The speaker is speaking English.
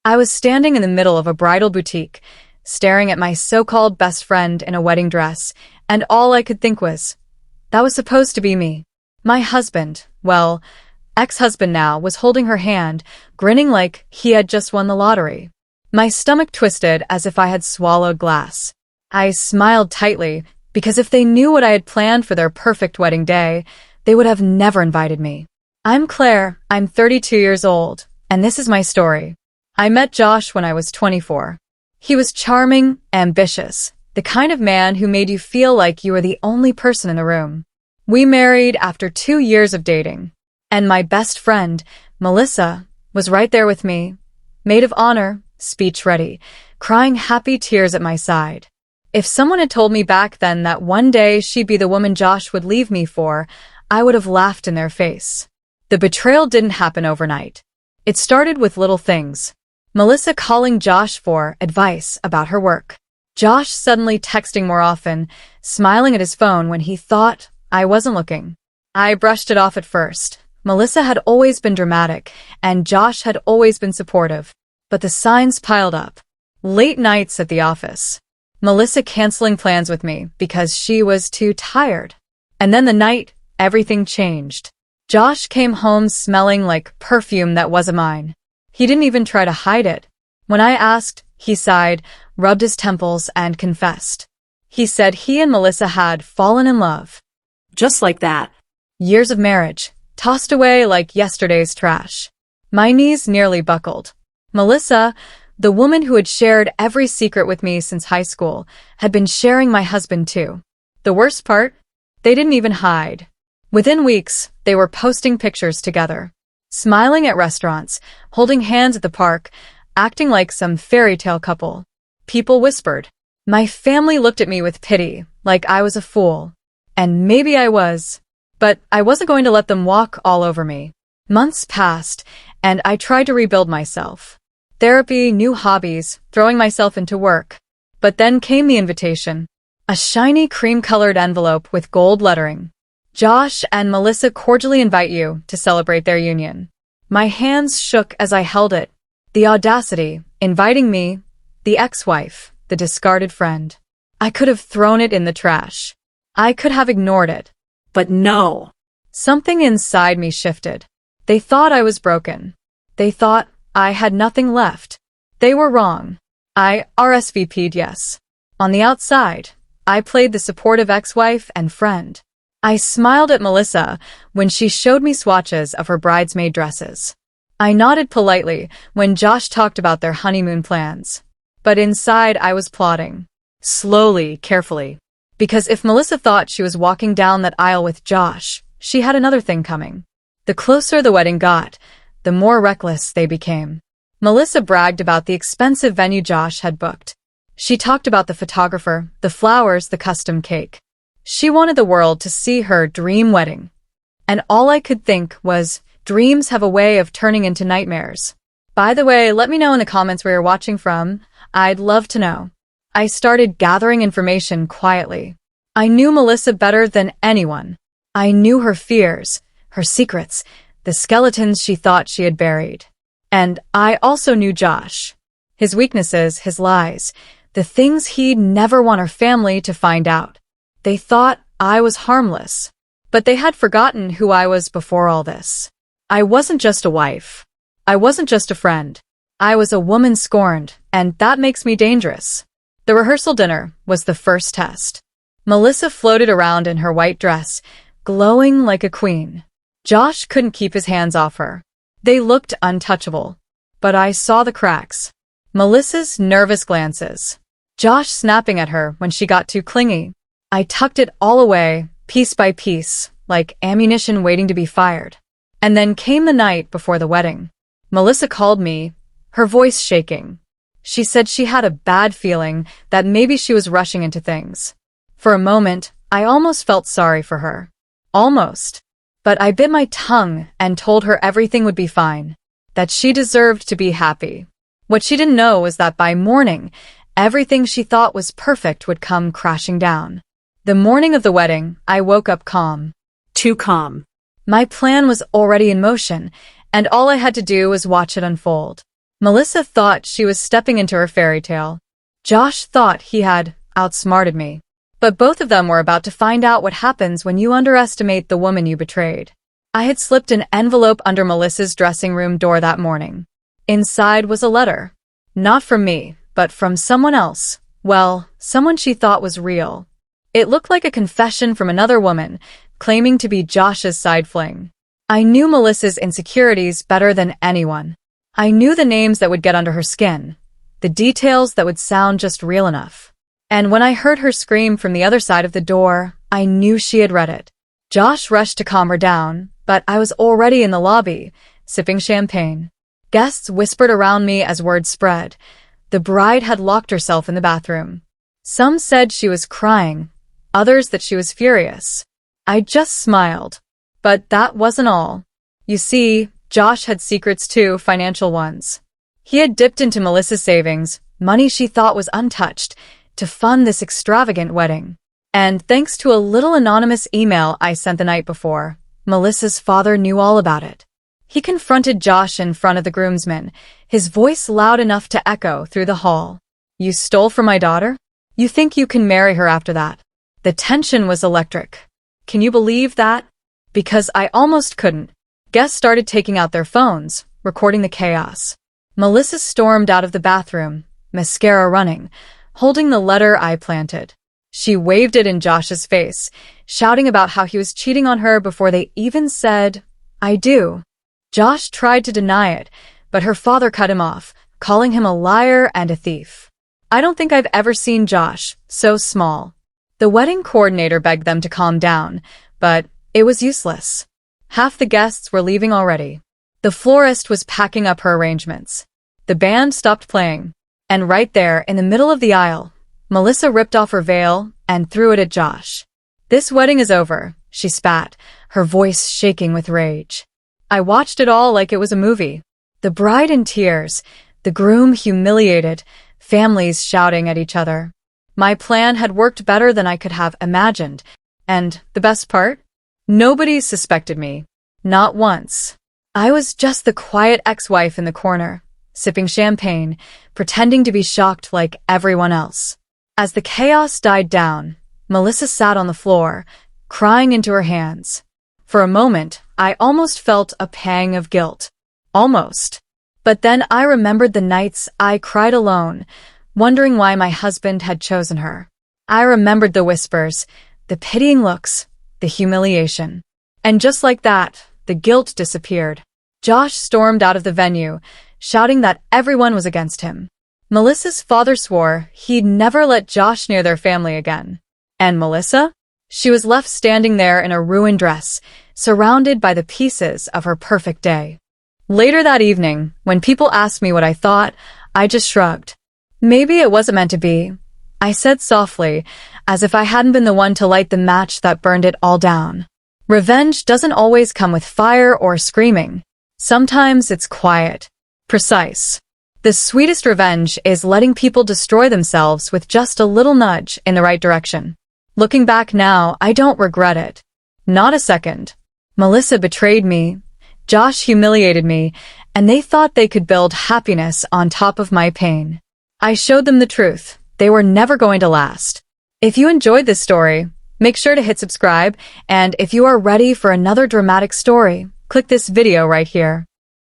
I was standing in the middle of a bridal boutique, staring at my so-called best friend in a wedding dress, and all I could think was, that was supposed to be me. My husband, well, ex-husband now, was holding her hand, grinning like he had just won the lottery. My stomach twisted as if I had swallowed glass. I smiled tightly, because if they knew what I had planned for their perfect wedding day, they would have never invited me. I'm Claire, I'm 32 years old, and this is my story. I met Josh when I was 24. He was charming, ambitious, the kind of man who made you feel like you were the only person in the room. We married after 2 years of dating, and my best friend, Melissa, was right there with me, maid of honor, speech ready, crying happy tears at my side. If someone had told me back then that one day she'd be the woman Josh would leave me for, I would have laughed in their face. The betrayal didn't happen overnight. It started with little things. Melissa calling Josh for advice about her work. Josh suddenly texting more often, smiling at his phone when he thought I wasn't looking. I brushed it off at first. Melissa had always been dramatic, and Josh had always been supportive. But the signs piled up. Late nights at the office. Melissa canceling plans with me because she was too tired. And then the night, everything changed. Josh came home smelling like perfume that wasn't mine. He didn't even try to hide it. When I asked, he sighed, rubbed his temples, and confessed. He said he and Melissa had fallen in love. Just like that. Years of marriage, tossed away like yesterday's trash. My knees nearly buckled. Melissa, the woman who had shared every secret with me since high school, had been sharing my husband too. The worst part? They didn't even hide. Within weeks, they were posting pictures together, smiling at restaurants, holding hands at the park, acting like some fairy tale couple. People whispered. My family looked at me with pity, like I was a fool. And maybe I was. But I wasn't going to let them walk all over me. Months passed, and I tried to rebuild myself. Therapy, new hobbies, throwing myself into work. But then came the invitation. A shiny cream-colored envelope with gold lettering. Josh and Melissa cordially invite you to celebrate their union. My hands shook as I held it. The audacity, inviting me, the ex-wife, the discarded friend. I could have thrown it in the trash. I could have ignored it. But no. Something inside me shifted. They thought I was broken. They thought I had nothing left. They were wrong. I RSVP'd yes. On the outside, I played the supportive ex-wife and friend. I smiled at Melissa when she showed me swatches of her bridesmaid dresses. I nodded politely when Josh talked about their honeymoon plans. But inside I was plotting. Slowly, carefully. Because if Melissa thought she was walking down that aisle with Josh, she had another thing coming. The closer the wedding got, the more reckless they became. Melissa bragged about the expensive venue Josh had booked. She talked about the photographer, the flowers, the custom cake. She wanted the world to see her dream wedding. And all I could think was, dreams have a way of turning into nightmares. By the way, let me know in the comments where you're watching from. I'd love to know. I started gathering information quietly. I knew Melissa better than anyone. I knew her fears, her secrets, the skeletons she thought she had buried. And I also knew Josh. His weaknesses, his lies, the things he'd never want her family to find out. They thought I was harmless. But they had forgotten who I was before all this. I wasn't just a wife. I wasn't just a friend. I was a woman scorned, and that makes me dangerous. The rehearsal dinner was the first test. Melissa floated around in her white dress, glowing like a queen. Josh couldn't keep his hands off her. They looked untouchable. But I saw the cracks. Melissa's nervous glances. Josh snapping at her when she got too clingy. I tucked it all away, piece by piece, like ammunition waiting to be fired. And then came the night before the wedding. Melissa called me, her voice shaking. She said she had a bad feeling that maybe she was rushing into things. For a moment, I almost felt sorry for her. Almost. But I bit my tongue and told her everything would be fine. That she deserved to be happy. What she didn't know was that by morning, everything she thought was perfect would come crashing down. The morning of the wedding, I woke up calm. Too calm. My plan was already in motion, and all I had to do was watch it unfold. Melissa thought she was stepping into her fairy tale. Josh thought he had outsmarted me. But both of them were about to find out what happens when you underestimate the woman you betrayed. I had slipped an envelope under Melissa's dressing room door that morning. Inside was a letter. Not from me, but from someone else. Well, someone she thought was real. It looked like a confession from another woman, claiming to be Josh's side fling. I knew Melissa's insecurities better than anyone. I knew the names that would get under her skin, the details that would sound just real enough. And when I heard her scream from the other side of the door, I knew she had read it. Josh rushed to calm her down, but I was already in the lobby, sipping champagne. Guests whispered around me as word spread. The bride had locked herself in the bathroom. Some said she was crying, others that she was furious. I just smiled. But that wasn't all. You see, Josh had secrets too, financial ones. He had dipped into Melissa's savings, money she thought was untouched, to fund this extravagant wedding. And thanks to a little anonymous email I sent the night before, Melissa's father knew all about it. He confronted Josh in front of the groomsmen, his voice loud enough to echo through the hall. You stole from my daughter? You think you can marry her after that? The tension was electric. Can you believe that? Because I almost couldn't. Guests started taking out their phones, recording the chaos. Melissa stormed out of the bathroom, mascara running, holding the letter I planted. She waved it in Josh's face, shouting about how he was cheating on her before they even said, I do. Josh tried to deny it, but her father cut him off, calling him a liar and a thief. I don't think I've ever seen Josh so small. The wedding coordinator begged them to calm down, but it was useless. Half the guests were leaving already. The florist was packing up her arrangements. The band stopped playing. And right there, in the middle of the aisle, Melissa ripped off her veil and threw it at Josh. This wedding is over, she spat, her voice shaking with rage. I watched it all like it was a movie. The bride in tears, the groom humiliated, families shouting at each other. My plan had worked better than I could have imagined. And the best part? Nobody suspected me. Not once. I was just the quiet ex-wife in the corner, sipping champagne, pretending to be shocked like everyone else. As the chaos died down, Melissa sat on the floor, crying into her hands. For a moment, I almost felt a pang of guilt. Almost. But then I remembered the nights I cried alone, wondering why my husband had chosen her. I remembered the whispers, the pitying looks, the humiliation. And just like that, the guilt disappeared. Josh stormed out of the venue, shouting that everyone was against him. Melissa's father swore he'd never let Josh near their family again. And Melissa? She was left standing there in a ruined dress, surrounded by the pieces of her perfect day. Later that evening, when people asked me what I thought, I just shrugged. Maybe it wasn't meant to be, I said softly, as if I hadn't been the one to light the match that burned it all down. Revenge doesn't always come with fire or screaming. Sometimes it's quiet, precise. The sweetest revenge is letting people destroy themselves with just a little nudge in the right direction. Looking back now, I don't regret it. Not a second. Melissa betrayed me, Josh humiliated me, and they thought they could build happiness on top of my pain. I showed them the truth. They were never going to last. If you enjoyed this story, make sure to hit subscribe, and if you are ready for another dramatic story, click this video right here.